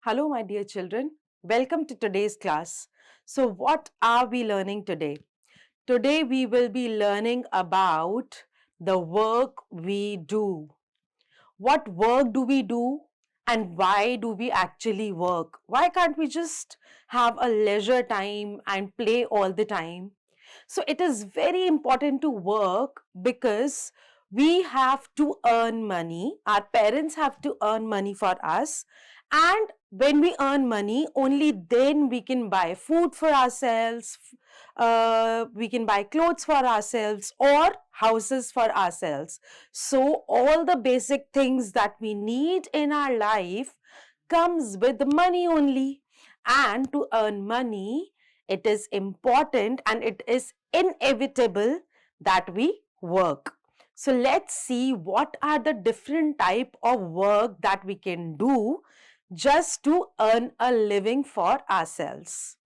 Hello, my dear children. Welcome to today's class. So, what are we learning today? Today, we will be learning about the work we do. What work do we do and why do we actually work? Why can't we just have a leisure time and play all the time? So it is very important to work because we have to earn money. Our parents have to earn money for us. And when we earn money, only then we can buy food for ourselves, we can buy clothes for ourselves or houses for ourselves. So all the basic things that we need in our life comes with money only. And to earn money, it is important and it is inevitable that we work. So let's see what are the different type of work that we can do just to earn a living for ourselves.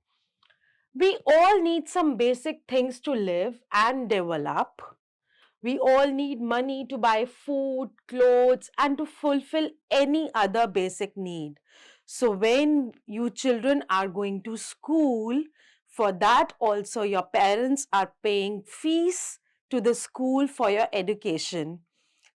We all need some basic things to live and develop. We all need money to buy food, clothes, and to fulfill any other basic need. So, when you children are going to school, for that also your parents are paying fees to the school for your education.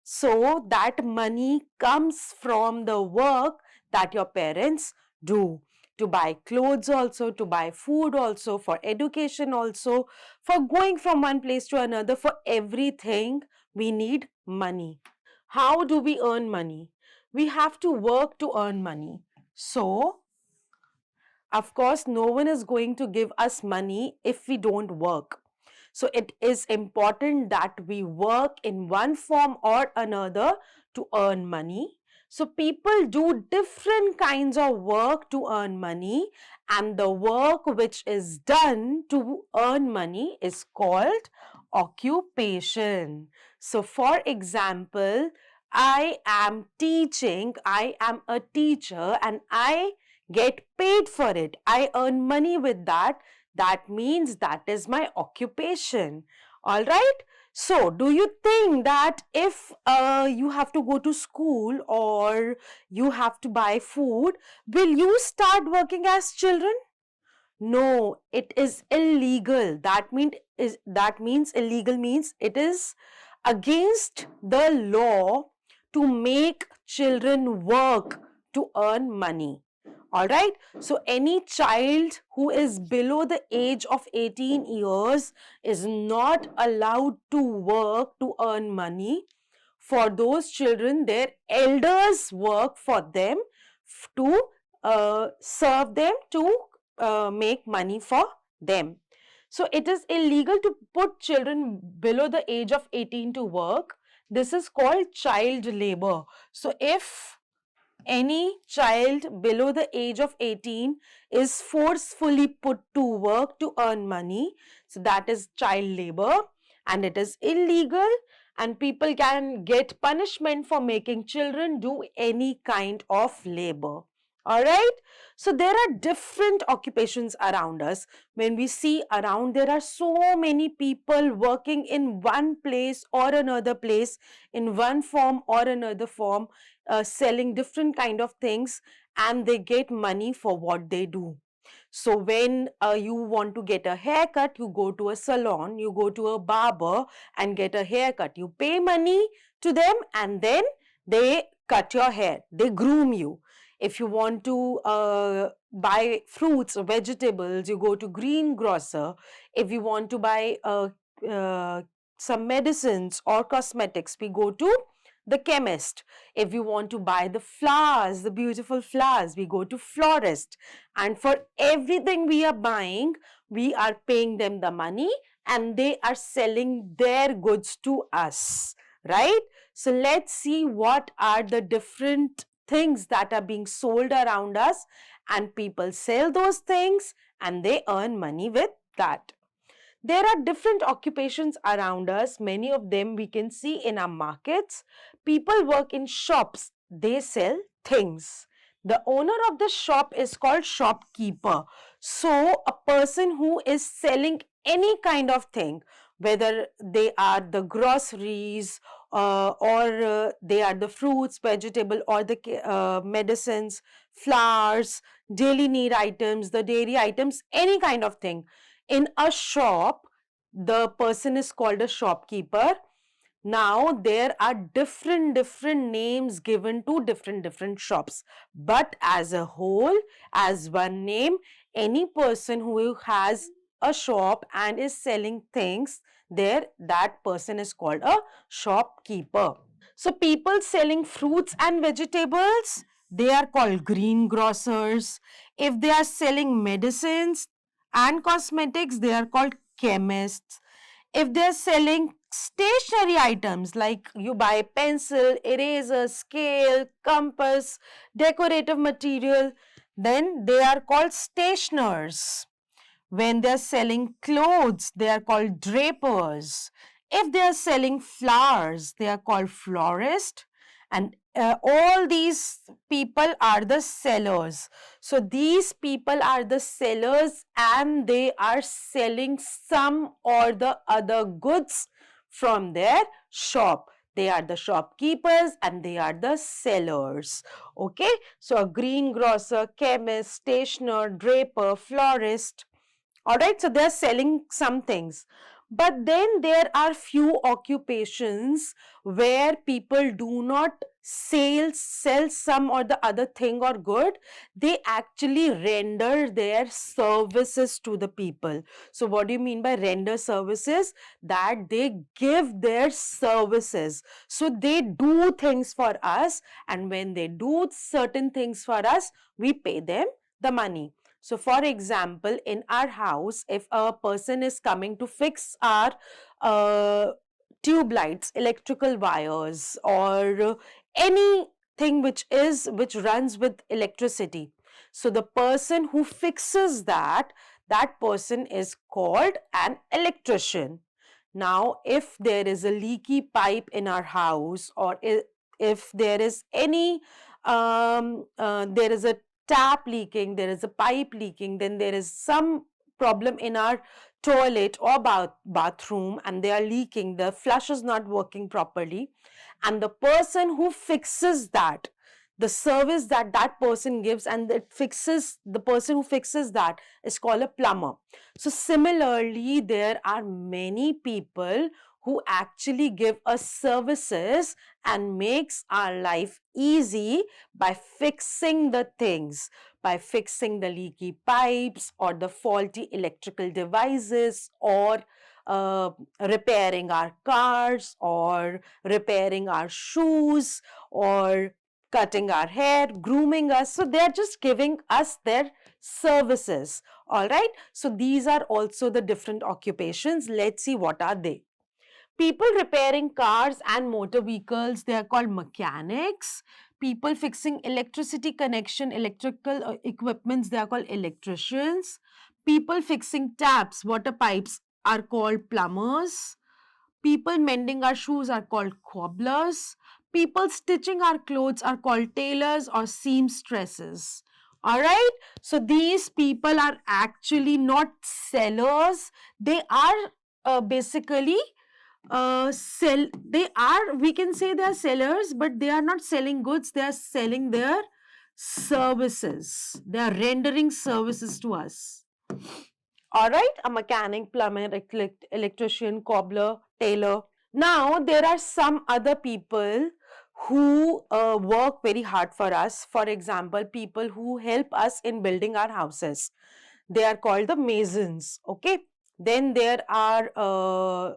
So, that money comes from the work that your parents do to buy clothes also, to buy food also, for education also, for going from one place to another, for everything we need money. How do we earn money? We have to work to earn money. So, of course, no one is going to give us money if we don't work. So it is important that we work in one form or another to earn money. So people do different kinds of work to earn money, and the work which is done to earn money is called occupation. So for example, I am a teacher and I get paid for it. I earn money with that. That means that is my occupation. All right. So, do you think that if you have to go to school or you have to buy food, will you start working as children? No, it is illegal. That means illegal means it is against the law to make children work to earn money. All right. So any child who is below the age of 18 years is not allowed to work to earn money. For those children, their elders work for them to serve them, to make money for them. So it is illegal to put children below the age of 18 to work. This is called child labor. So if any child below the age of 18 is forcefully put to work to earn money, so that is child labor and it is illegal, and people can get punishment for making children do any kind of labor. All right. So there are different occupations around us. When we see around, there are so many people working in one place or another place, in one form or another form, selling different kind of things, and they get money for what they do. So when you want to get a haircut, you go to a salon, you go to a barber and get a haircut. You pay money to them and then they cut your hair, they groom you. If you want to buy fruits or vegetables, you go to greengrocer. If you want to buy uh, some medicines or cosmetics, we go to the chemist. If we want to buy the flowers, the beautiful flowers, we go to florist. And for everything we are buying, we are paying them the money and they are selling their goods to us, right? So let's see what are the different things that are being sold around us, and people sell those things and they earn money with that. There are different occupations around us. Many of them we can see in our markets. People work in shops. They sell things. The owner of the shop is called shopkeeper. So, a person who is selling any kind of thing, whether they are the groceries or they are the fruits, vegetable, or the medicines, flowers, daily need items, the dairy items, any kind of thing. In a shop, the person is called a shopkeeper. Now there are different names given to different shops, but as a whole, as one name, any person who has a shop and is selling things there, that person is called a shopkeeper. So people selling fruits and vegetables, they are called greengrocers. If they are selling medicines and cosmetics, they are called chemists. If they're selling stationery items like you buy pencil, eraser, scale, compass, decorative material, then they are called stationers. When they're selling clothes, they are called drapers. If they are selling flowers, they are called florists. And all these people are the sellers. So these people are the sellers and they are selling some or the other goods from their shop. They are the shopkeepers and they are the sellers. Okay, so a greengrocer, chemist, stationer, draper, florist. All right, so they're selling some things. But then there are few occupations where people do not sell some or the other thing or good. They actually render their services to the people. So what do you mean by render services? That they give their services. So they do things for us, and when they do certain things for us, we pay them the money. So for example, in our house, if a person is coming to fix our tube lights, electrical wires, or anything which runs with electricity, so the person who fixes that, that person is called an electrician. Now, if there is a leaky pipe in our house, or if there is any there is a tap leaking, there is a pipe leaking, then there is some problem in our toilet or bathroom and they are leaking, the flush is not working properly, and the person who fixes that, the service that that person gives and it fixes, the person who fixes that is called a plumber. So similarly, there are many people who actually give us services and makes our life easy by fixing the things, by fixing the leaky pipes or the faulty electrical devices, or repairing our cars, or repairing our shoes, or cutting our hair, grooming us. So they're just giving us their services. All right. So these are also the different occupations. Let's see what are they. People repairing cars and motor vehicles, they are called mechanics. People fixing electricity connection, electrical equipments, they are called electricians. People fixing taps, water pipes are called plumbers. People mending our shoes are called cobblers. People stitching our clothes are called tailors or seamstresses. All right. So these people are actually not sellers. They are basically sell. They are, we can say they are sellers, but they are not selling goods. They are selling their services. They are rendering services to us. All right, a mechanic, plumber, electrician, cobbler, tailor. Now, there are some other people who work very hard for us. For example, people who help us in building our houses. They are called the masons. Okay. Then there are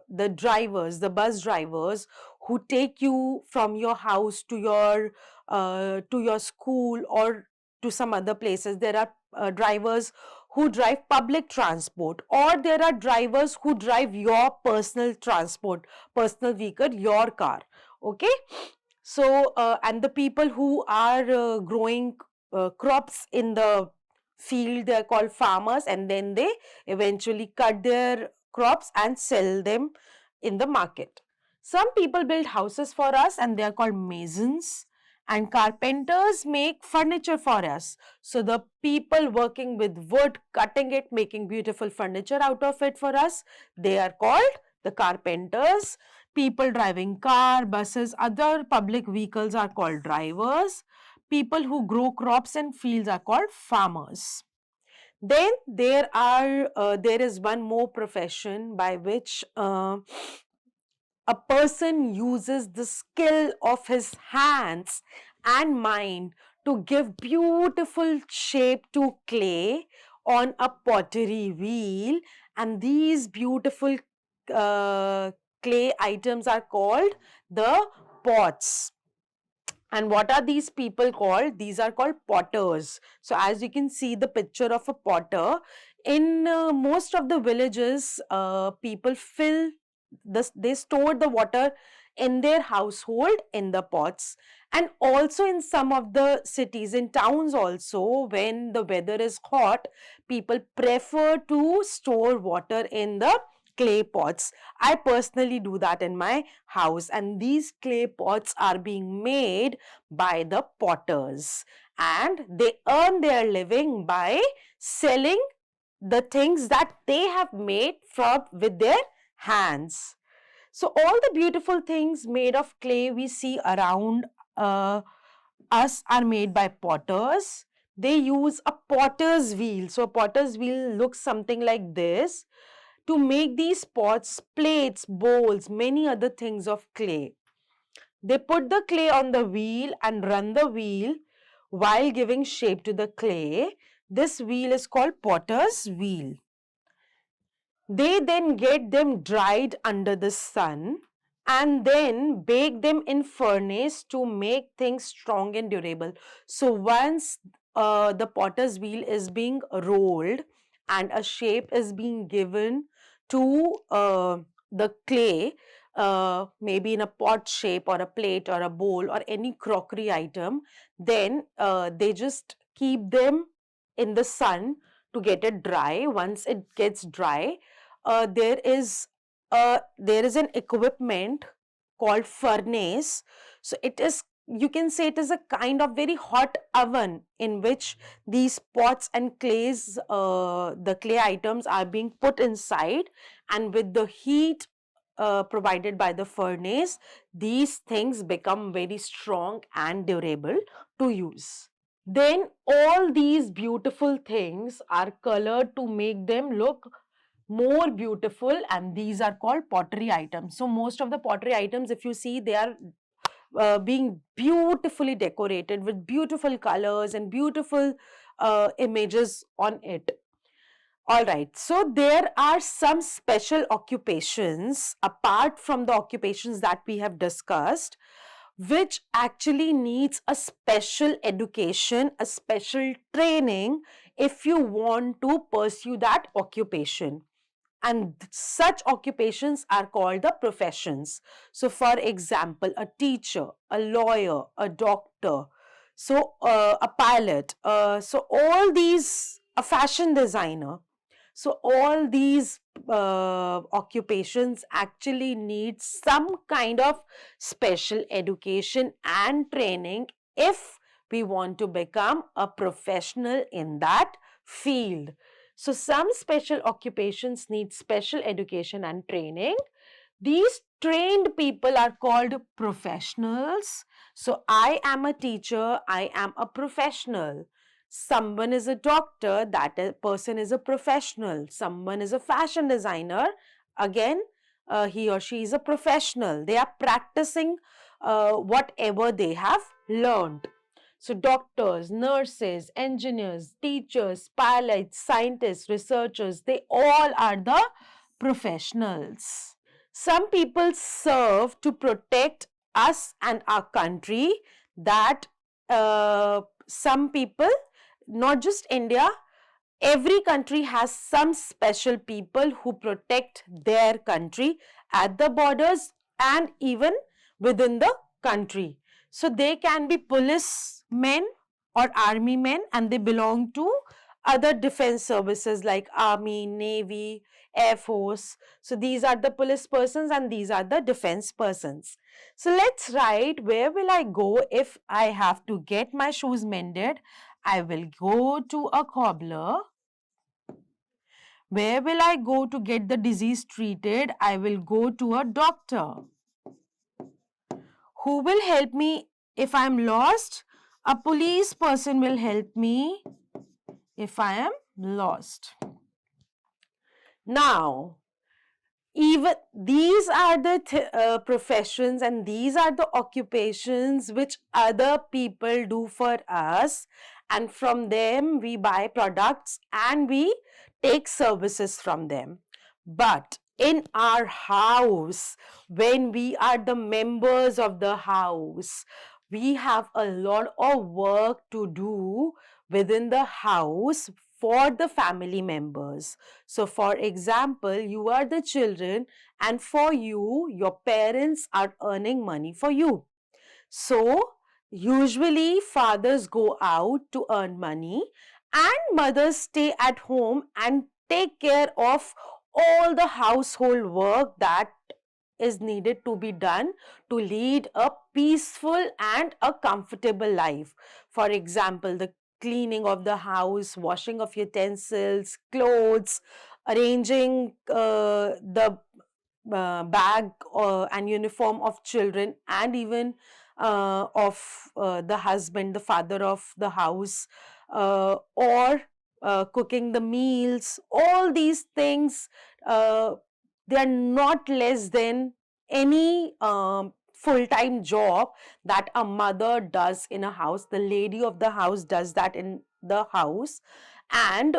the drivers, the bus drivers who take you from your house to your school or to some other places. There are drivers who drive public transport, or there are drivers who drive your personal transport, personal vehicle, your car. Okay. So and the people who are growing crops in the field, they are called farmers, and then they eventually cut their crops and sell them in the market. Some people build houses for us and they are called masons, and carpenters make furniture for us. So the people working with wood, cutting it, making beautiful furniture out of it for us, they are called the carpenters. People driving car, buses, other public vehicles are called drivers. People who grow crops and fields are called farmers. Then there is one more profession by which a person uses the skill of his hands and mind to give beautiful shape to clay on a pottery wheel, and these beautiful uh, clay items are called the pots. And what are these people called? These are called potters. So as you can see the picture of a potter, in most of the villages, people fill this, they store the water in their household in the pots. And also in some of the cities, in towns also, when the weather is hot, people prefer to store water in the clay pots. I personally do that in my house, and these clay pots are being made by the potters, and they earn their living by selling the things that they have made from with their hands. So all the beautiful things made of clay we see around uh, us are made by potters. They use a potter's wheel. So a potter's wheel looks something like this to make these pots, plates, bowls, many other things of clay. They put the clay on the wheel and run the wheel while giving shape to the clay. This wheel is called potter's wheel. They then get them dried under the sun and then bake them in furnace to make things strong and durable. So once the potter's wheel is being rolled and a shape is being given to the clay, maybe in a pot shape or a plate or a bowl or any crockery item, then they just keep them in the sun to get it dry. Once it gets dry, uh, there is there is an equipment called furnace. So it is, you can say it is a kind of very hot oven in which these pots and clays, the clay items are being put inside, and with the heat provided by the furnace, these things become very strong and durable to use. Then all these beautiful things are colored to make them look more beautiful, and these are called pottery items. So most of the pottery items, if you see, they are being beautifully decorated with beautiful colors and beautiful images on it. All right, so there are some special occupations apart from the occupations that we have discussed, which actually needs a special education, a special training if you want to pursue that occupation. And such occupations are called the professions. So for example, a teacher, a lawyer, a doctor, so a pilot, so all these, a fashion designer, so all these occupations actually need some kind of special education and training if we want to become a professional in that field. So some special occupations need special education and training. These trained people are called professionals. So I am a teacher, I am a professional. Someone is a doctor, that person is a professional. Someone is a fashion designer, again, he or she is a professional. They are practicing whatever they have learned. So doctors, nurses, engineers, teachers, pilots, scientists, researchers, they all are the professionals. Some people serve to protect us and our country. That some people, not just India, every country has some special people who protect their country at the borders and even within the country. So they can be policemen or army men, and they belong to other defense services like army, navy, air force. So these are the police persons and these are the defense persons. So let's write, where will I go if I have to get my shoes mended? I will go to a cobbler. Where will I go to get the disease treated? I will go to a doctor. Who will help me if I'm lost? A police person will help me if I am lost. Now, even these are the professions and these are the occupations which other people do for us, and from them we buy products and we take services from them. But in our house, when we are the members of the house, we have a lot of work to do within the house for the family members. So, for example, you are the children, and for you, your parents are earning money for you. So, usually, fathers go out to earn money, and mothers stay at home and take care of all the household work that is needed to be done to lead a peaceful and a comfortable life. For example, the cleaning of the house, washing of utensils, clothes, arranging the bag and uniform of children, and even of the husband, the father of the house, or cooking the meals. All these things, uh, they are not less than any full-time job that a mother does in a house. The lady of the house does that in the house, and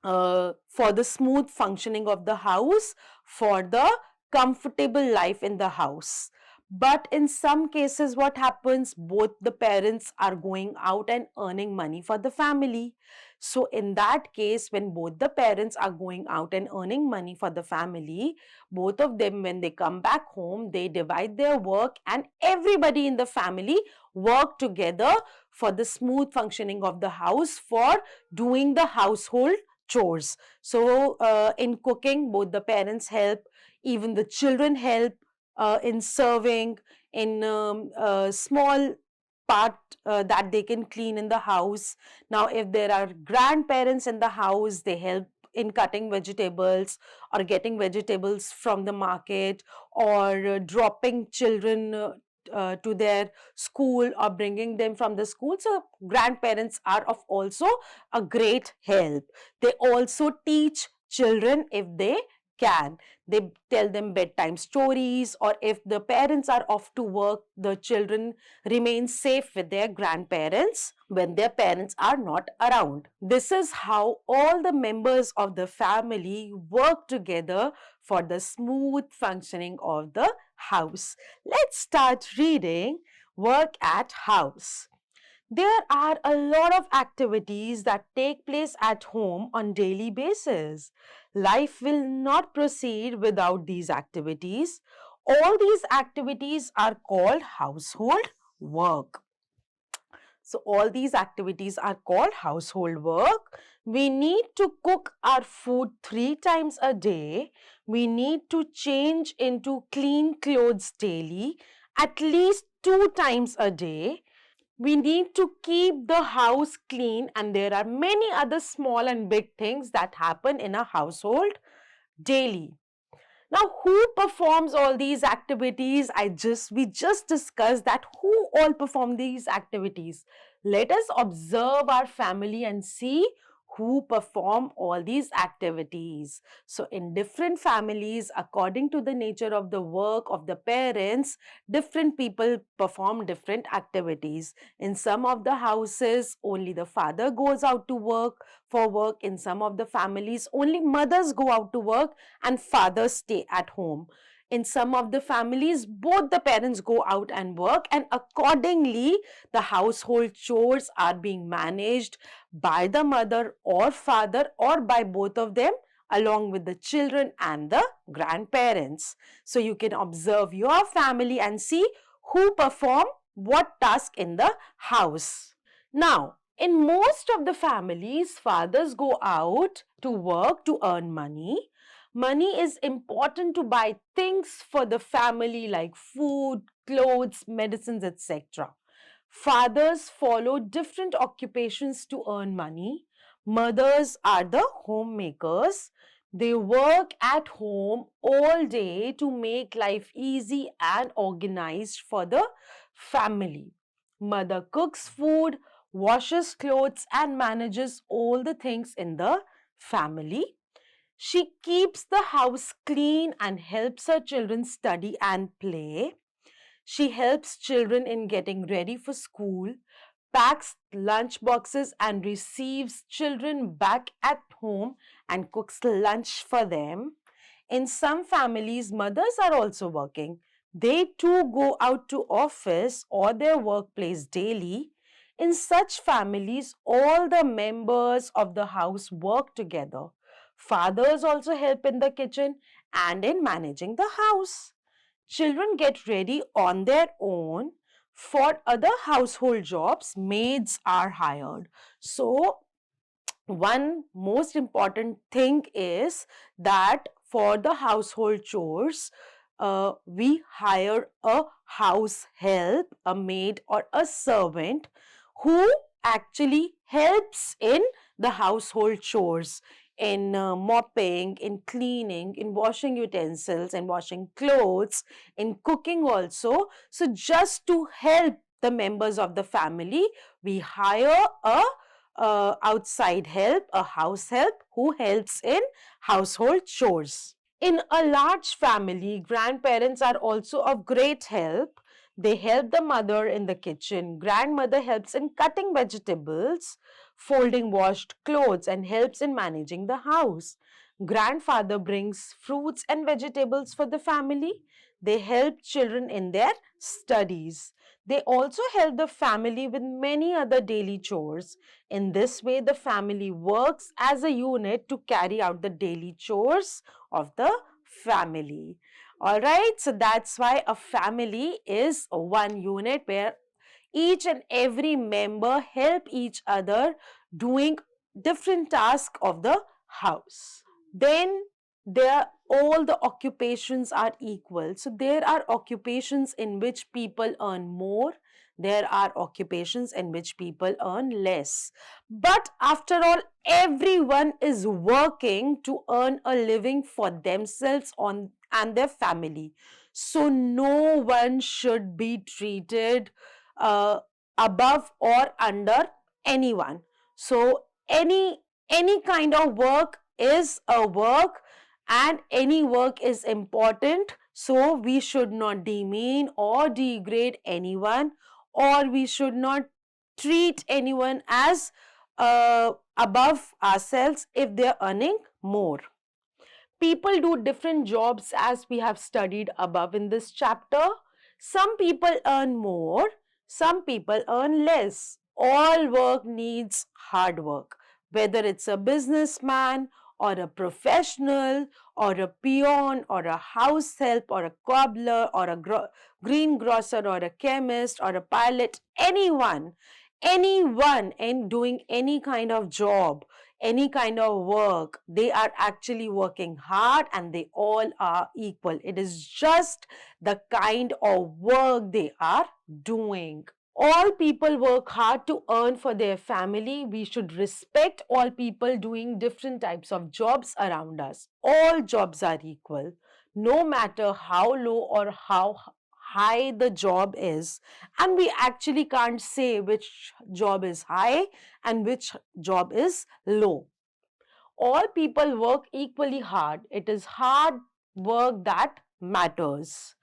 for the smooth functioning of the house, for the comfortable life in the house. But in some cases, what happens? Both the parents are going out and earning money for the family. So, in that case, when both the parents are going out and earning money for the family, both of them, when they come back home, they divide their work, and everybody in the family work together for the smooth functioning of the house, for doing the household chores. So, in cooking, both the parents help, even the children help in serving, in small part that they can clean in the house. Now, if there are grandparents in the house, they help in cutting vegetables or getting vegetables from the market, or dropping children to their school, or bringing them from the school. So grandparents are of also a great help. They also teach children if they can. They tell them bedtime stories, or if the parents are off to work, the children remain safe with their grandparents when their parents are not around. This is how all the members of the family work together for the smooth functioning of the house. Let's start reading Work at House. There are a lot of activities that take place at home on daily basis. Life will not proceed without these activities. All these activities are called household work. So all these activities are called household work. We need to cook our food 3 times a day. We need to change into clean clothes daily, at least 2 times a day. We need to keep the house clean, and there are many other small and big things that happen in a household daily. Now, who performs all these activities? We just discussed that who all perform these activities. Let us observe our family and see who perform all these activities. So, in different families, according to the nature of the work of the parents, different people perform different activities. In some of the houses, only the father goes out to work for work. In some of the families, only mothers go out to work and fathers stay at home. In some of the families, both the parents go out and work, and accordingly, the household chores are being managed by the mother or father, or by both of them, along with the children and the grandparents. So you can observe your family and see who perform what task in the house. Now, in most of the families, fathers go out to work to earn money. Money is important to buy things for the family like food, clothes, medicines, etc. Fathers follow different occupations to earn money. Mothers are the homemakers. They work at home all day to make life easy and organized for the family. Mother cooks food, washes clothes, and manages all the things in the family. She keeps the house clean and helps her children study and play. She helps children in getting ready for school, packs lunch boxes and receives children back at home and cooks lunch for them. In some families, mothers are also working. They too go out to office or their workplace daily. In such families, all the members of the house work together. Fathers also help in the kitchen and in managing the house. Children get ready on their own. For other household jobs, maids are hired. So, one most important thing is that for the household chores, we hire a house help, a maid, or a servant who actually helps in the household chores, in mopping, in cleaning, in washing utensils, in washing clothes, in cooking also. So, just to help the members of the family, we hire a outside help, a house help who helps in household chores. In a large family, grandparents are also of great help. They help the mother in the kitchen. Grandmother helps in cutting vegetables, folding washed clothes, and helps in managing the house. Grandfather brings fruits and vegetables for the family. They help children in their studies. They also help the family with many other daily chores. In this way, the family works as a unit to carry out the daily chores of the family. All right, so that's why a family is one unit where each and every member help each other doing different tasks of the house. Then there all the occupations are equal. So there are occupations in which people earn more, there are occupations in which people earn less. But after all, everyone is working to earn a living for themselves on and their family. So no one should be treated uh, above or under anyone. So any kind of work is a work, and any work is important. So we should not demean or degrade anyone, or we should not treat anyone as above ourselves if they're earning more. People do different jobs as we have studied above in this chapter. Some people earn more, some people earn less. All work needs hard work, whether it's a businessman or a professional or a peon or a house help or a cobbler or a green grocer or a chemist or a pilot, anyone in doing any kind of job, any kind of work, they are actually working hard and they all are equal. It is just the kind of work they are doing. All people work hard to earn for their family. We should respect all people doing different types of jobs around us. All jobs are equal, no matter how low or how high the job is. And we actually can't say which job is high and which job is low. All people work equally hard. It is hard work that matters.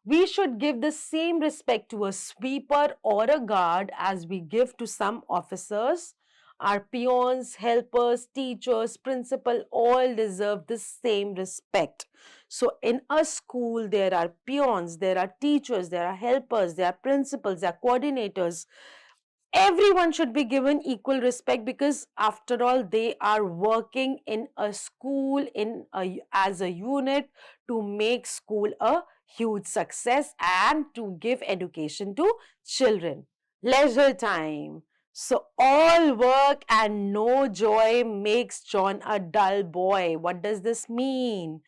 We should give the same respect to a sweeper or a guard as we give to some officers. Our peons, helpers, teachers, principal all deserve the same respect. So, in a school, there are peons, there are teachers, there are helpers, there are principals, there are coordinators. Everyone should be given equal respect because after all they are working in a school as a unit to make school a huge success and to give education to children. Leisure time. So all work and no joy makes John a dull boy. What does this mean?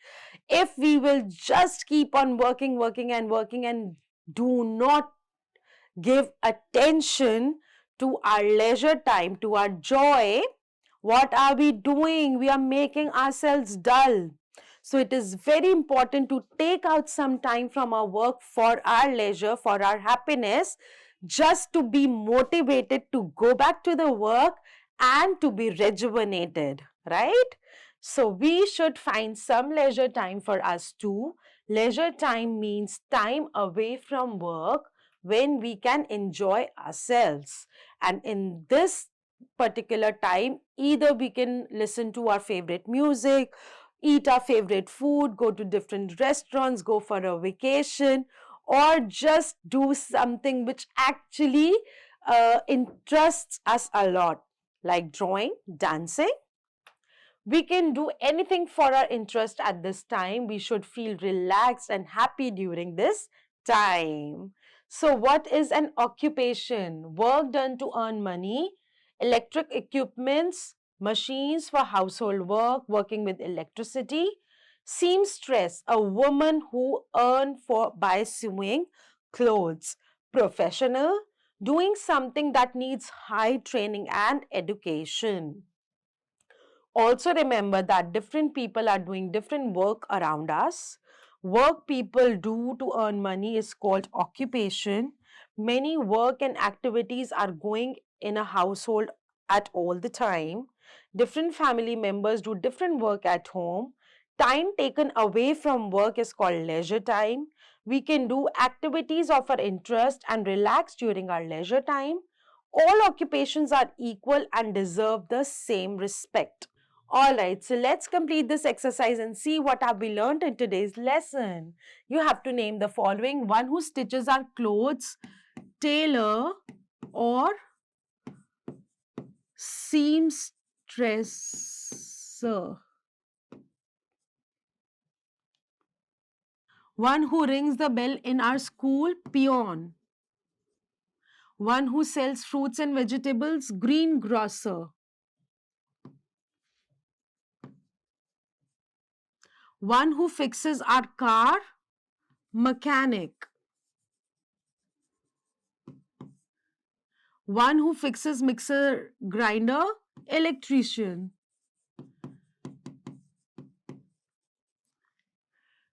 If we will just keep on working and do not give attention to our leisure time, to our joy, what are we doing? We are making ourselves dull. So it is very important to take out some time from our work for our leisure, for our happiness, just to be motivated to go back to the work and to be rejuvenated, right? So we should find some leisure time for us too. Leisure time means time away from work when we can enjoy ourselves. And in this particular time, either we can listen to our favorite music, eat our favorite food, go to different restaurants, go for a vacation, or just do something which actually interests us a lot, like drawing, dancing. We can do anything for our interest at this time. We should feel relaxed and happy during this time. So, what is an occupation? Work done to earn money, electric equipments, machines for household work, working with electricity. Seamstress, a woman who earn for by sewing clothes. Professional, doing something that needs high training and education. Also remember that different people are doing different work around us. Work people do to earn money is called occupation. Many work and activities are going in a household at all the time. Different family members do different work at home. Time taken away from work is called leisure time. We can do activities of our interest and relax during our leisure time. All occupations are equal and deserve the same respect. All right, so let's complete this exercise and see what have we learned in today's lesson. You have to name the following: one who stitches our clothes, tailor or seamstresser. One who rings the bell in our school, peon. One who sells fruits and vegetables, greengrocer. One who fixes our car, mechanic. One who fixes mixer grinder, electrician.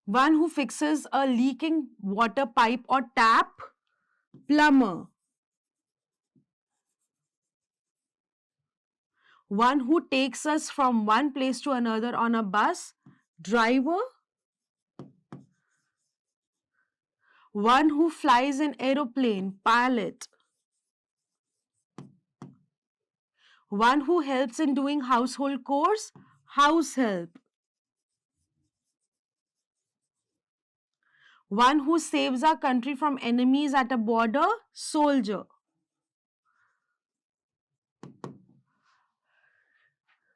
One who fixes a leaking water pipe or tap, plumber. One who takes us from one place to another on a bus, driver. One who flies an aeroplane, pilot. One who helps in doing household chores, house help. One who saves our country from enemies at a border, soldier.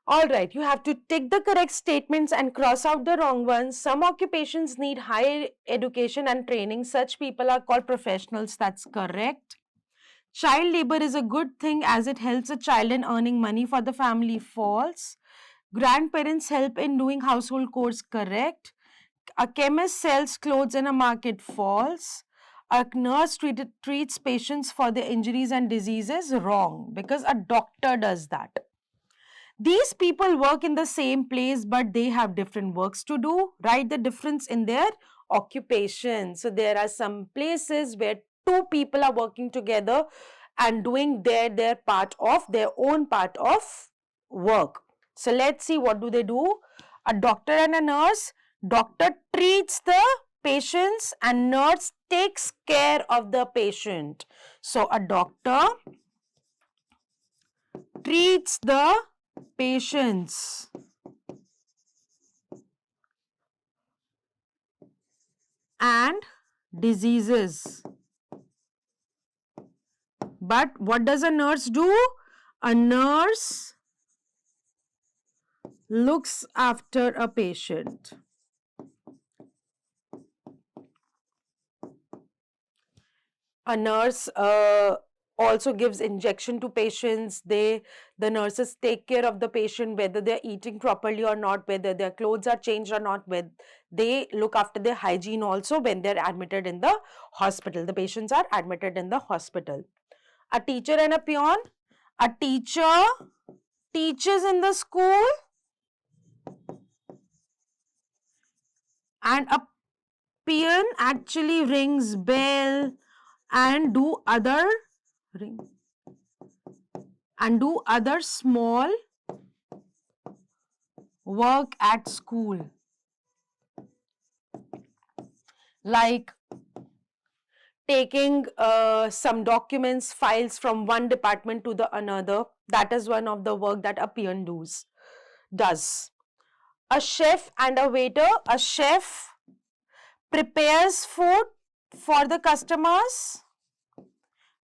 All right, you have to tick the correct statements and cross out the wrong ones. Some occupations need higher education and training. Such people are called professionals. That's correct. Child labor is a good thing as it helps a child in earning money for the family. False. Grandparents help in doing household chores. Correct. A chemist sells clothes in a market. False. A nurse treats patients for their injuries and diseases. Wrong, because a doctor does that. These people work in the same place, but they have different works to do. Write the difference in their occupation. So there are some places where two people are working together and doing their part of their own part of work. So let's see, what do they do? A doctor and a nurse. Doctor treats the patients and nurse takes care of the patient. So a doctor treats the patients and diseases. But what does a nurse do? A nurse looks after a patient. A nurse also gives injection to patients. The nurses take care of the patient, whether they're eating properly or not, whether their clothes are changed or not, whether they look after their hygiene also when they're admitted in the hospital. The patients are admitted in the hospital. A teacher and a peon. A teacher teaches in the school, and a peon actually rings bell and do other ring and do other small work at school, like taking some documents, files from one department to the another. That is one of the work that a peon does. A chef and a waiter. A chef prepares food for the customers,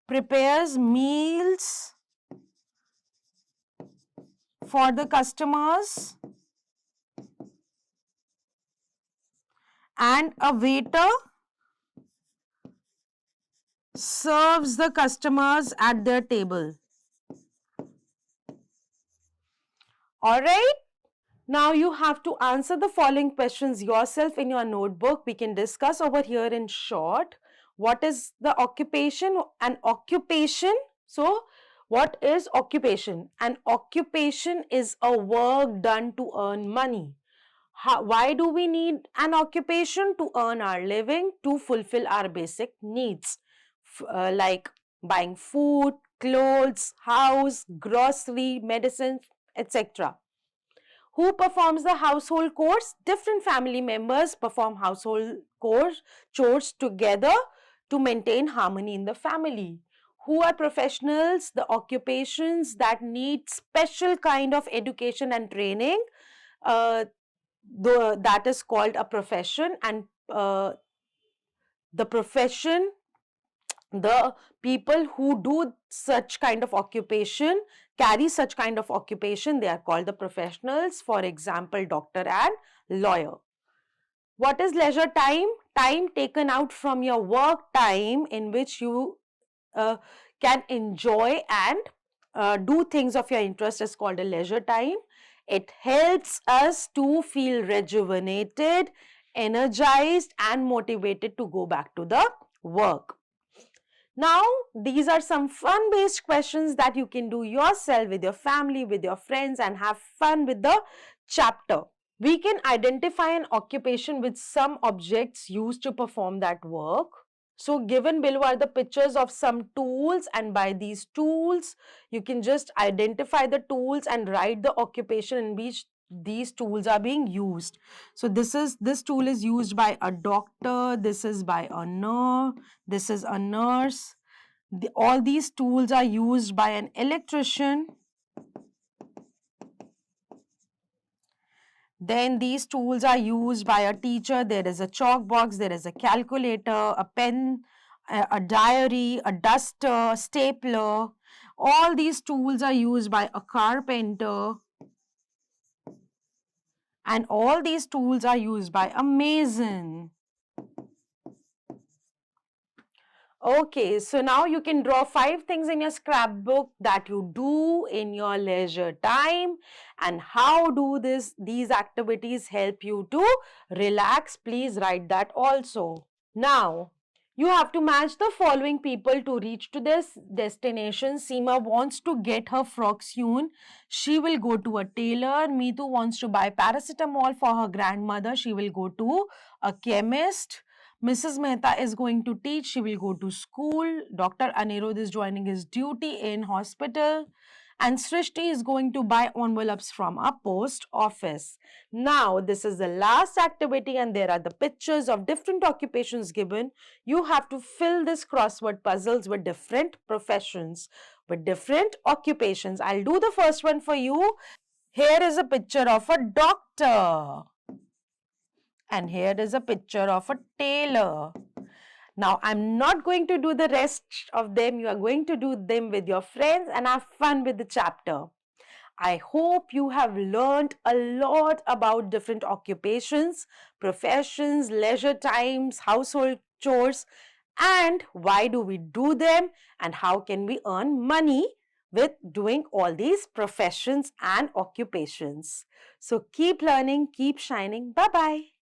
prepares meals for the customers, and a waiter serves the customers at their table. All right. Now you have to answer the following questions yourself in your notebook. We can discuss over here in short. What is the occupation? An occupation. So, what is occupation? An occupation is a work done to earn money. Why do we need an occupation? To earn our living, to fulfill our basic needs, like buying food, clothes, house, grocery, medicines, etc. Who performs the household chores? Different family members perform household chores together to maintain harmony in the family. Who are professionals? The occupations that need special kind of education and training. Uh, that is called a profession, and the profession, the people who do such kind of occupation, carry such kind of occupation, they are called the professionals. For example, doctor and lawyer. What is leisure time? Time taken out from your work time in which you uh, can enjoy and do things of your interest is called a leisure time. It helps us to feel rejuvenated, energized and motivated to go back to the work. Now, these are some fun-based questions that you can do yourself with your family, with your friends, and have fun with the chapter. We can identify an occupation with some objects used to perform that work. So, given below are the pictures of some tools, and by these tools, you can just identify the tools and write the occupation in which these tools are being used. So, this tool is used by a doctor, this is by a nurse, this is a nurse. All these tools are used by an electrician. Then these tools are used by a teacher. There is a chalk box, there is a calculator, a pen, a diary, a duster, stapler. All these tools are used by a carpenter. And all these tools are used by a mason. Okay, so now you can draw 5 things in your scrapbook that you do in your leisure time, and how do these activities help you to relax. Please write that also. Now, you have to match the following people to reach to this destination. Seema wants to get her frock sewn. She will go to a tailor. Meetu wants to buy paracetamol for her grandmother. She will go to a chemist. Mrs. Mehta is going to teach. She will go to school. Dr. Anirudh is joining his duty in hospital. And Srishti is going to buy envelopes from a post office. Now, this is the last activity and there are the pictures of different occupations given. You have to fill this crossword puzzles with different professions, with different occupations. I'll do the first one for you. Here is a picture of a doctor. And here is a picture of a tailor. Now, I'm not going to do the rest of them. You are going to do them with your friends and have fun with the chapter. I hope you have learned a lot about different occupations, professions, leisure times, household chores. and why do we do them, and how can we earn money with doing all these professions and occupations. So keep learning, keep shining. Bye bye.